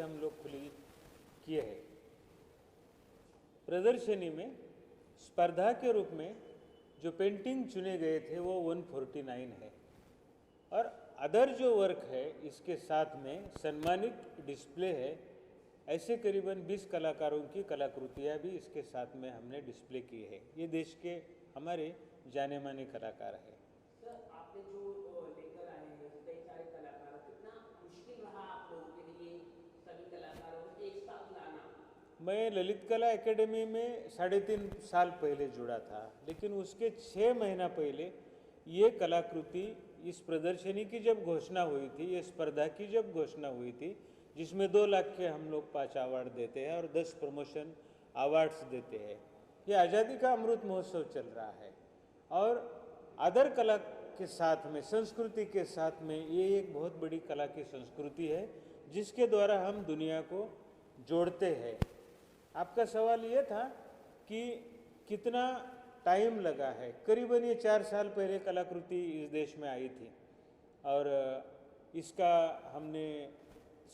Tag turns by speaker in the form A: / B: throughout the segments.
A: हम लोग खुली किए हैं। प्रदर्शनी में स्पर्धा के रूप में जो पेंटिंग चुने गए थे वो 149 है और अदर जो वर्क है इसके साथ में सम्मानित डिस्प्ले है। ऐसे करीबन 20 कलाकारों की कलाकृतियाँ भी इसके साथ में हमने डिस्प्ले की है। ये देश के हमारे जाने माने कलाकार हैं।
B: सर, आपने जो लेकर आए हैं कई सारे कलाकार, कितना मुश्किल रहा आप लोगों के लिए सभी कलाकारों को एक साथ लाना?
A: मैं ललित कला एकेडमी में 3.5 साल पहले जुड़ा था, लेकिन उसके 6 महीना पहले ये कलाकृति इस प्रदर्शनी की जब घोषणा हुई थी, ये स्पर्धा की जब घोषणा हुई थी, जिसमें 2 लाख के हम लोग 5 अवार्ड देते हैं और 10 प्रमोशन अवार्ड्स देते हैं। ये आज़ादी का अमृत महोत्सव चल रहा है और अदर कला के साथ में, संस्कृति के साथ में, ये एक बहुत बड़ी कला की संस्कृति है जिसके द्वारा हम दुनिया को जोड़ते हैं। आपका सवाल ये था कि कितना टाइम लगा है। करीबन ये 4 साल पहले कलाकृति इस देश में आई थी और इसका हमने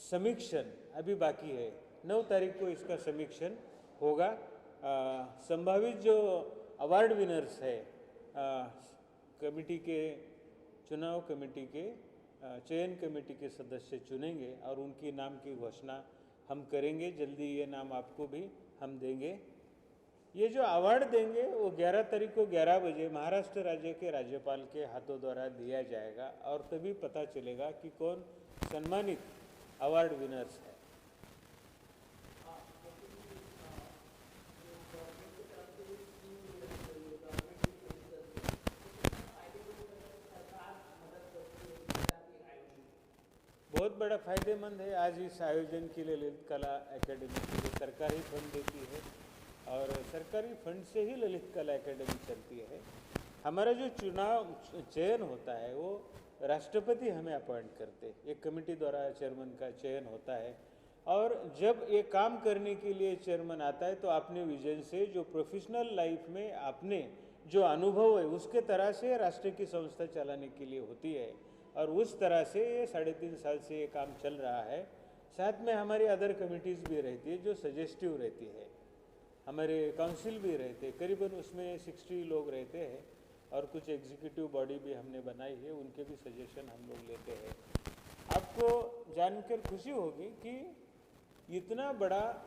A: समीक्षण अभी बाकी है। 9 तारीख को इसका समीक्षण होगा। संभावित जो अवार्ड विनर्स है कमेटी के, चुनाव कमेटी के चयन कमेटी के सदस्य चुनेंगे और उनकी नाम की घोषणा हम करेंगे। जल्दी ये नाम आपको भी हम देंगे। ये जो अवार्ड देंगे वो 11 तारीख को 11 बजे महाराष्ट्र राज्य के राज्यपाल के हाथों द्वारा दिया जाएगा और तभी पता चलेगा कि कौन सम्मानित अवार्ड विनर्स है। बहुत बड़ा फायदेमंद है। आज इस आयोजन के लिए ललित कला एकेडमी के लिए सरकारी फंड देती है और सरकारी फंड से ही ललित कला एकेडमी चलती है। हमारा जो चुनाव चयन होता है वो राष्ट्रपति हमें अपॉइंट करते, एक कमेटी द्वारा चेयरमैन का चयन होता है और जब ये काम करने के लिए चेयरमैन आता है तो अपने विजन से, जो प्रोफेशनल लाइफ में आपने जो अनुभव है उसके तरह से राष्ट्र की संस्था चलाने के लिए होती है और उस तरह से ये 3.5 साल से ये काम चल रहा है। साथ में हमारी अदर कमिटीज़ भी रहती है जो सजेस्टिव रहती है, हमारे काउंसिल भी रहते हैं, करीबन उसमें 60 लोग रहते हैं और कुछ एग्जीक्यूटिव बॉडी भी हमने बनाई है, उनके भी सजेशन हम लोग लेते हैं। आपको जानकर खुशी होगी कि इतना बड़ा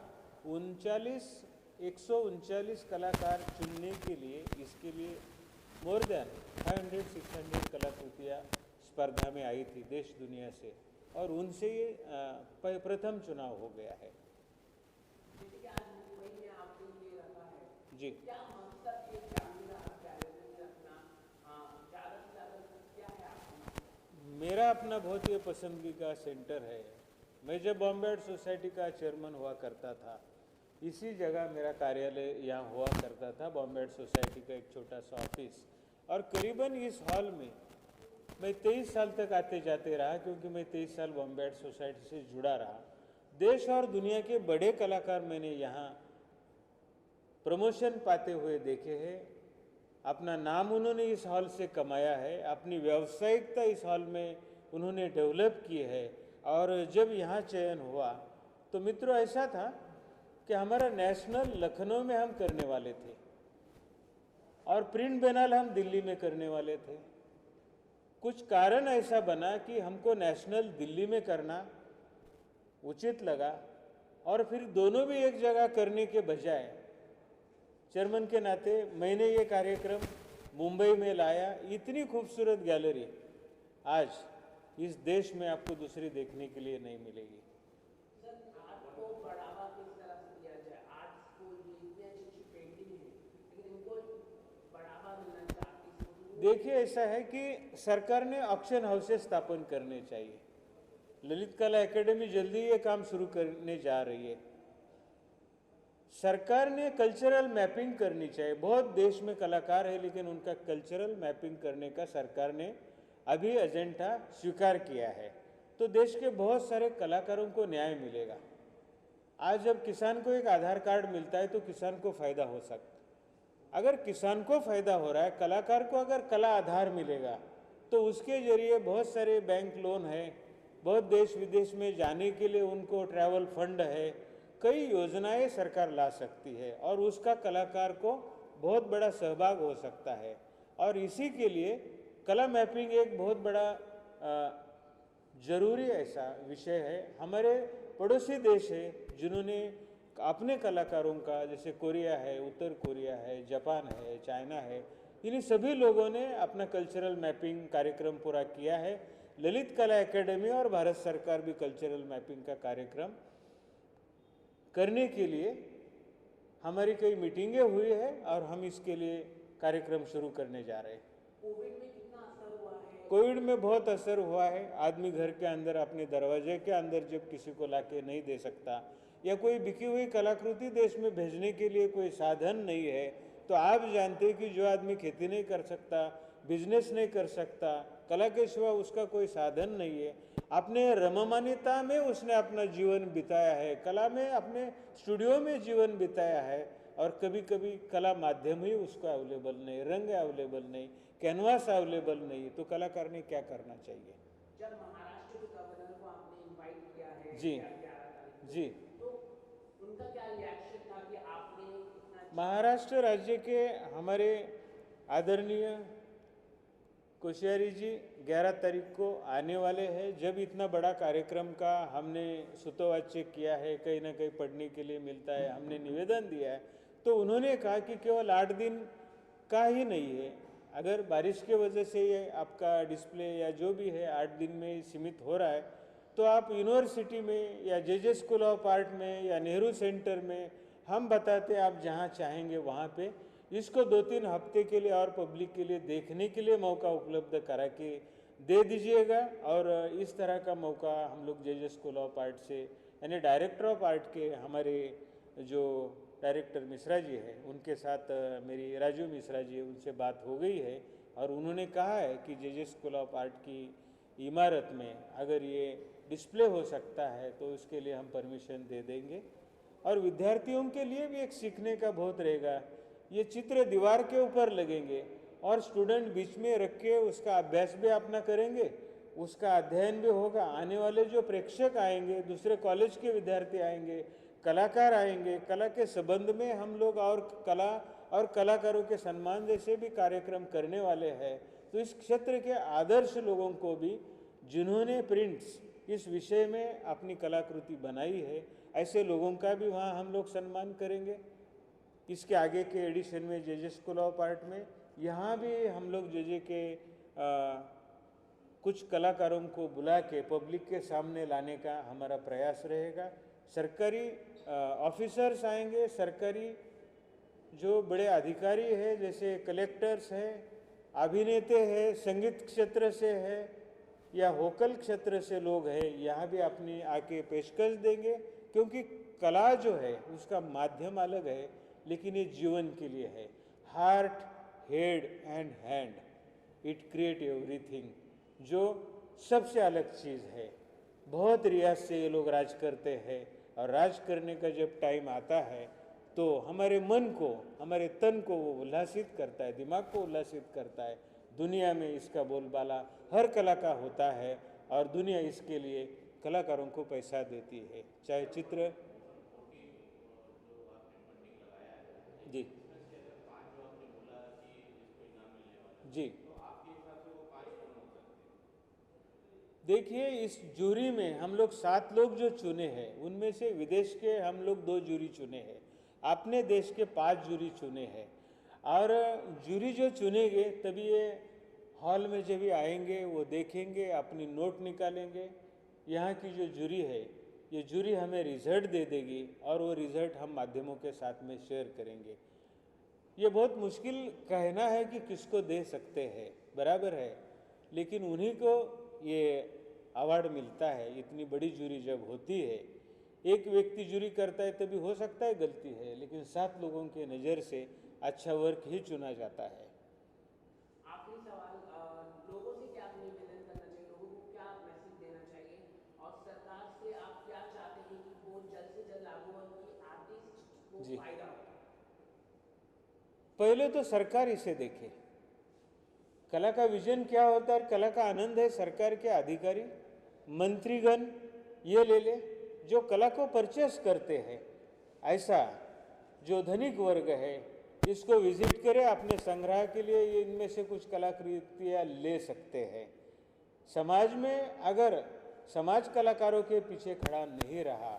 A: 139 कलाकार चुनने के लिए, इसके लिए मोर देन 500-600 कलाकृतियाँ स्पर्धा में आई थी देश दुनिया से और उनसे ये प्रथम चुनाव हो गया है। जी,
B: क्या मकसद ये ग्रामीण गैलरी में रखना, ज़्यादा से ज़्यादा क्या है आपका?
A: मेरा अपना बहुत ही पसंदीदा सेंटर है। मैं जब बॉम्बे आर्ट सोसाइटी का चेयरमैन हुआ करता था, इसी जगह मेरा कार्यालय यहाँ हुआ करता था, बॉम्बे आर्ट सोसाइटी का एक छोटा सा ऑफिस। और करीबन इस हॉल में मैं 23 साल तक आते जाते रहा, क्योंकि मैं 23 साल बॉम्बे आर्ट सोसाइटी से जुड़ा रहा। देश और दुनिया के बड़े कलाकार मैंने यहाँ प्रमोशन पाते हुए देखे हैं। अपना नाम उन्होंने इस हॉल से कमाया है, अपनी व्यावसायिकता इस हॉल में उन्होंने डेवलप की है। और जब यहाँ चयन हुआ तो मित्रों ऐसा था कि हमारा नेशनल लखनऊ में हम करने वाले थे और प्रिंट बैनल हम दिल्ली में करने वाले थे। कुछ कारण ऐसा बना कि हमको नेशनल दिल्ली में करना उचित लगा और फिर दोनों भी एक जगह करने के बजाय चेयरमैन के नाते मैंने ये कार्यक्रम मुंबई में लाया। इतनी खूबसूरत गैलरी आज इस देश में आपको दूसरी देखने के लिए नहीं मिलेगी।
B: सर, आर्ट को बढ़ावा किस तरह से दिया जाए? आर्ट को इतनी अच्छी पेंटिंग है लेकिन इनको बढ़ावा मिलना चाहिए।
A: देखिए, ऐसा है कि सरकार ने ऑक्शन हाउसेस स्थापन करने चाहिए। ललित कला एकेडमी जल्दी ये काम शुरू करने जा रही है। सरकार ने कल्चरल मैपिंग करनी चाहिए। बहुत देश में कलाकार है लेकिन उनका कल्चरल मैपिंग करने का सरकार ने अभी एजेंडा स्वीकार किया है, तो देश के बहुत सारे कलाकारों को न्याय मिलेगा। आज जब किसान को एक आधार कार्ड मिलता है तो किसान को फायदा हो सकता है। अगर किसान को फायदा हो रहा है, कलाकार को अगर कला आधार मिलेगा तो उसके जरिए बहुत सारे बैंक लोन है, बहुत देश विदेश में जाने के लिए उनको ट्रैवल फंड है, कई योजनाएं सरकार ला सकती है और उसका कलाकार को बहुत बड़ा सहभाग हो सकता है। और इसी के लिए कला मैपिंग एक बहुत बड़ा जरूरी ऐसा विषय है। हमारे पड़ोसी देश है जिन्होंने अपने कलाकारों का, जैसे कोरिया है, उत्तर कोरिया है, जापान है, चाइना है, इन्हीं सभी लोगों ने अपना कल्चरल मैपिंग कार्यक्रम पूरा किया है। ललित कला एकेडमी और भारत सरकार भी कल्चरल मैपिंग का कार्यक्रम करने के लिए हमारी कई मीटिंगें हुई है और हम इसके लिए कार्यक्रम शुरू करने जा रहे हैं।
B: कोविड में कितना असर हुआ है?
A: कोविड में बहुत असर हुआ है। आदमी घर के अंदर अपने दरवाजे के अंदर जब किसी को लाके नहीं दे सकता या कोई बिकी हुई कलाकृति देश में भेजने के लिए कोई साधन नहीं है, तो आप जानते हैं कि जो आदमी खेती नहीं कर सकता, बिजनेस नहीं कर सकता, कला के सिवा उसका कोई साधन नहीं है, अपने रममानिता में उसने अपना जीवन बिताया है, कला में अपने स्टूडियो में जीवन बिताया है, और कभी कभी कला माध्यम ही उसका अवेलेबल नहीं, रंग अवेलेबल नहीं, कैनवास अवेलेबल नहीं, तो कलाकार ने क्या करना चाहिए।
B: जब महाराष्ट्र के गवर्नर को आपने इनवाइट किया है
A: जी
B: 11 तारीख को,
A: जी,
B: तो उनका क्या रिएक्शन था कि आपने इतना
A: महाराष्ट्र राज्य के हमारे आदरणीय कोश्यारी जी 11 तारीख को आने वाले हैं। जब इतना बड़ा कार्यक्रम का हमने सूतोवाच्य किया है, कहीं ना कहीं पढ़ने के लिए मिलता है, हमने निवेदन दिया है, तो उन्होंने कहा कि केवल 8 दिन का ही नहीं है, अगर बारिश के वजह से ये आपका डिस्प्ले या जो भी है 8 दिन में सीमित हो रहा है, तो आप यूनिवर्सिटी में या जे स्कूल ऑफ आर्ट में या नेहरू सेंटर में, हम बताते हैं आप जहाँ चाहेंगे वहाँ पे इसको 2-3 हफ्ते के लिए और पब्लिक के लिए देखने के लिए मौका उपलब्ध करा के दे दीजिएगा। और इस तरह का मौका हम लोग जे स्कूल ऑफ आर्ट से, यानी डायरेक्टर ऑफ आर्ट के हमारे जो डायरेक्टर मिश्रा जी है उनके साथ मेरी राजू मिश्रा जी उनसे बात हो गई है, और उन्होंने कहा है कि जे स्कूल ऑफ आर्ट की इमारत में अगर ये डिस्प्ले हो सकता है तो उसके लिए हम परमिशन दे देंगे। और विद्यार्थियों के लिए भी एक सीखने का बहुत रहेगा। ये चित्र दीवार के ऊपर लगेंगे और स्टूडेंट बीच में रख के उसका अभ्यास भी अपना करेंगे, उसका अध्ययन भी होगा। आने वाले जो प्रेक्षक आएंगे, दूसरे कॉलेज के विद्यार्थी आएंगे, कलाकार आएंगे, कला के संबंध में हम लोग और कला और कलाकारों के सम्मान जैसे भी कार्यक्रम करने वाले हैं। तो इस क्षेत्र के आदर्श लोगों को भी, जिन्होंने प्रिंट्स इस विषय में अपनी कलाकृति बनाई है, ऐसे लोगों का भी वहाँ हम लोग सम्मान करेंगे। इसके आगे के एडिशन में जे स्कूल ऑफ आर्ट में यहाँ भी हम लोग जे के कुछ कलाकारों को बुला के पब्लिक के सामने लाने का हमारा प्रयास रहेगा। सरकारी ऑफिसर्स आएंगे, सरकारी जो बड़े अधिकारी हैं जैसे कलेक्टर्स हैं, अभिनेते हैं, संगीत क्षेत्र से है या वोकल क्षेत्र से लोग हैं, यहाँ भी अपनी आके पेशकश देंगे। क्योंकि कला जो है उसका माध्यम अलग है, लेकिन ये जीवन के लिए है। Heart, head and hand, it create everything, जो सबसे अलग चीज़ है। बहुत रियाज से ये लोग राज करते हैं, और राज करने का जब टाइम आता है तो हमारे मन को, हमारे तन को वो उल्लासित करता है, दिमाग को उल्लासित करता है। दुनिया में इसका बोलबाला हर कला का होता है, और दुनिया इसके लिए कलाकारों को पैसा देती है, चाहे चित्र। जी जी, देखिए इस जूरी में हम लोग 7 लोग जो चुने हैं, उनमें से विदेश के हम लोग 2 जूरी चुने हैं, अपने देश के 5 जूरी चुने हैं। और जूरी जो चुनेंगे तभी ये हॉल में जब भी आएंगे वो देखेंगे, अपनी नोट निकालेंगे। यहाँ की जो जूरी है, ये जूरी हमें रिजल्ट दे देगी, और वो रिजल्ट हम माध्यमों के साथ में शेयर करेंगे। ये बहुत मुश्किल कहना है कि किसको दे सकते हैं, बराबर है, लेकिन उन्हीं को ये अवार्ड मिलता है। इतनी बड़ी जूरी जब होती है, एक व्यक्ति जूरी करता है तभी हो सकता है गलती है, लेकिन 7 लोगों के नज़र से अच्छा वर्क ही चुना जाता है।
B: आखिरी सवाल, लोगों से क्या निवेदन करना चाहिए, लोगों को क्या मैसेज देना चाहिए, और सरकार से आप क्या चाहते हैं कि वो जल्द से जल्द लागू हो कि आर्टिस्ट को
A: जी।
B: फायदा हो?
A: पहले तो सरकार इसे देखे, कला का विजन क्या होता है, कला का आनंद है सरकार के अधिकारी मंत्रीगण ये ले ले, जो कला को परचेस करते हैं, ऐसा जो धनिक वर्ग है इसको विजिट करें, अपने संग्रह के लिए ये इनमें से कुछ कलाकृतियाँ ले सकते हैं। समाज में अगर समाज कलाकारों के पीछे खड़ा नहीं रहा,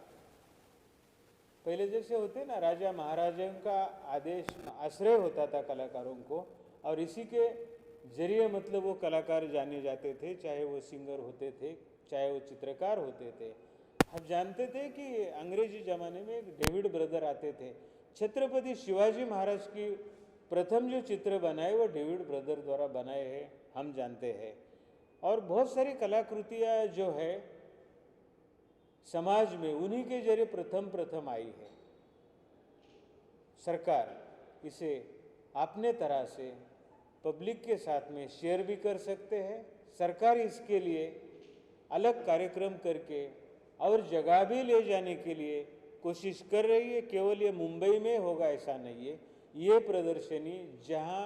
A: पहले जैसे होते ना राजा महाराजाओं का आदेश आश्रय होता था कलाकारों को, और इसी के जरिए मतलब वो कलाकार जाने जाते थे, चाहे वो सिंगर होते थे, चाहे वो चित्रकार होते थे। आप जानते थे कि अंग्रेजी ज़माने में एक डेविड ब्रदर आते थे। छत्रपति शिवाजी महाराज की प्रथम जो चित्र बनाए वो डेविड ब्रदर द्वारा बनाए हैं, हम जानते हैं। और बहुत सारी कलाकृतियाँ जो है समाज में उन्हीं के जरिए प्रथम आई है। सरकार इसे अपने तरह से पब्लिक के साथ में शेयर भी कर सकते हैं। सरकार इसके लिए अलग कार्यक्रम करके और जगह भी ले जाने के लिए कोशिश कर रही है। केवल ये मुंबई में होगा ऐसा नहीं है। ये प्रदर्शनी जहाँ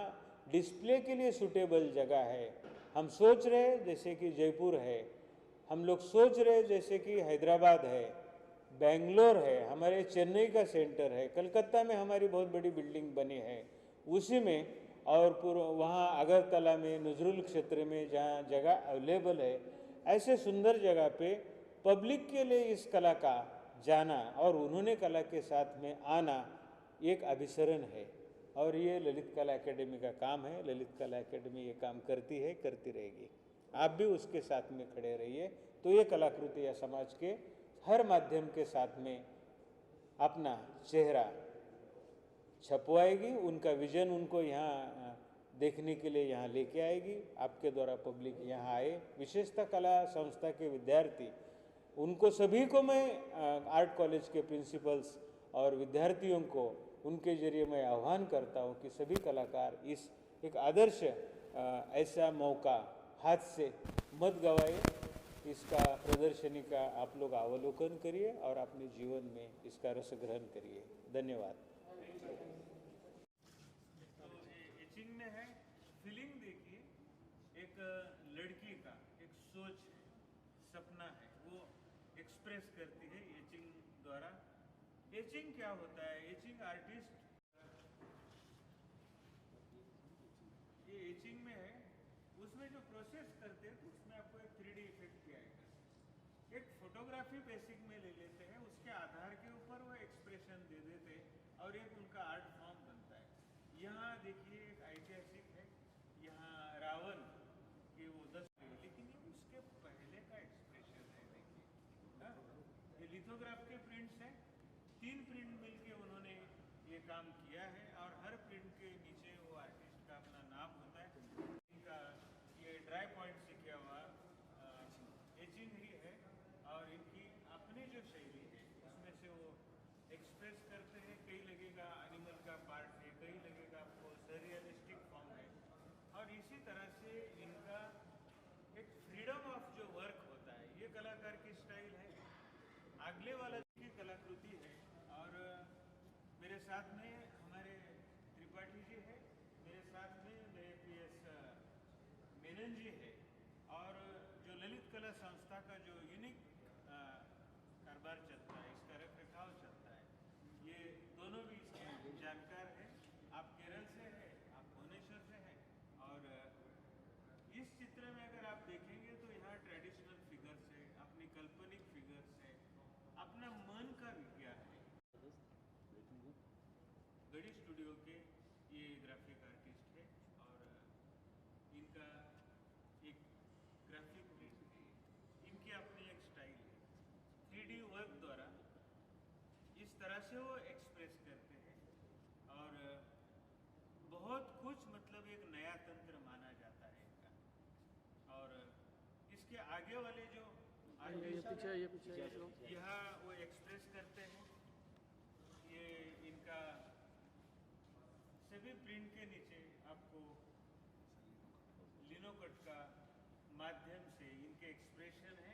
A: डिस्प्ले के लिए सूटेबल जगह है, हम सोच रहे हैं जैसे कि जयपुर है, हम लोग सोच रहे हैं जैसे कि हैदराबाद है, बेंगलोर है, हमारे चेन्नई का सेंटर है, कलकत्ता में हमारी बहुत बड़ी बिल्डिंग बनी है उसी में, और वहाँ अगरतला में नजरुल क्षेत्र में जहाँ जगह अवेलेबल है, ऐसे सुंदर जगह पे पब्लिक के लिए इस कला का जाना और उन्होंने कला के साथ में आना एक अभिसरण है। और ये ललित कला एकेडमी का काम है। ललित कला एकेडमी ये काम करती है, करती रहेगी। आप भी उसके साथ में खड़े रहिए, तो ये कलाकृति या समाज के हर माध्यम के साथ में अपना चेहरा छपवाएगी, उनका विजन उनको यहाँ देखने के लिए यहाँ लेके आएगी। आपके द्वारा पब्लिक यहाँ आए, विशेषतः कला संस्था के विद्यार्थी, उनको सभी को मैं आर्ट कॉलेज के प्रिंसिपल्स और विद्यार्थियों को उनके जरिए मैं आह्वान करता हूँ कि सभी कलाकार इस एक आदर्श ऐसा मौका हाथ से मत गवाए। इसका प्रदर्शनी का आप लोग अवलोकन करिए और अपने जीवन में इसका रस ग्रहण करिए। धन्यवाद। तो एचिंग में है, फीलिंग देखिए, एक लड़की का एक सोच है, सपना है, वो एक्सप्रेस करती है एचिंग द्वारा। एचिंग क्या होता है? एचिंग आर्टिस्ट, ये एचिंग में है, उसमें जो प्रोसेस करते हैं तो उसमें आपको एक 3D इफेक्ट भी आएगा। एक फोटोग्राफी बेसिक में ले लेते हैं, उसके आधार के ऊपर वो एक्सप्रेशन दे देते हैं और एक उनका आर्ट फॉर्म बनता है। यहाँ देखिए एक ऐतिहासिक है, यहाँ रावण के वो 10, लेकिन ये उसके पहले का एक्सप्रेशन है। देखिए ये लिथोग्राफ के प्रिंट्स हैं, 3 प्रिंट मिलके उन्होंने ये काम किया है और हर प्रिंट के नीचे वो आर्टिस्ट का अपना नाम होता है। इनका ये ड्राई पॉइंट से किया हुआ एचिंग ही है और इनकी अपनी जो शैली है उसमें से वो एक्सप्रेस करते हैं। कहीं लगेगा एनिमल का पार्ट है, कहीं लगेगा आपको सररियलिस्टिक फॉर्म है, और इसी तरह से इनका एक फ्रीडम ऑफ जो वर्क होता है, ये कलाकार की स्टाइल है। अगले वाला की कलाकृति है और मेरे साथ में हमारे त्रिपाठी जी है, मेरे साथ में मेरे PS मेनन जी है, और जो ललित कला संस्था का जो यूनिक कारोबार चलता है, इसका रख रखाव चलता है, ये दोनों भी इसके जानकार हैं। आप केरल से हैं, आप भुवनेश्वर से हैं, और इस चित्र में अगर आप देखेंगे तो यहाँ ट्रेडिशनल फिगर्स है, अपनी काल्पनिक फिगर्स है, अपना मन का विज्ञान है। गढ़ी स्टूडियो के ये ग्राफिक आर्टिस्ट है और इनका एक ग्राफिक प्रिंट है, इनकी अपनी एक स्टाइल है। 3D वर्क द्वारा इस तरह से वो एक्सप्रेस करते हैं और बहुत कुछ मतलब एक नया तंत्र माना जाता है इनका। और इसके आगे वाले जो आर्टिस्ट यहाँ वो एक्सप्रेस करते हैं, ये इनका सभी प्रिंट के नीचे आपको लिनोकट का माध्यम से इनके एक्सप्रेशन है।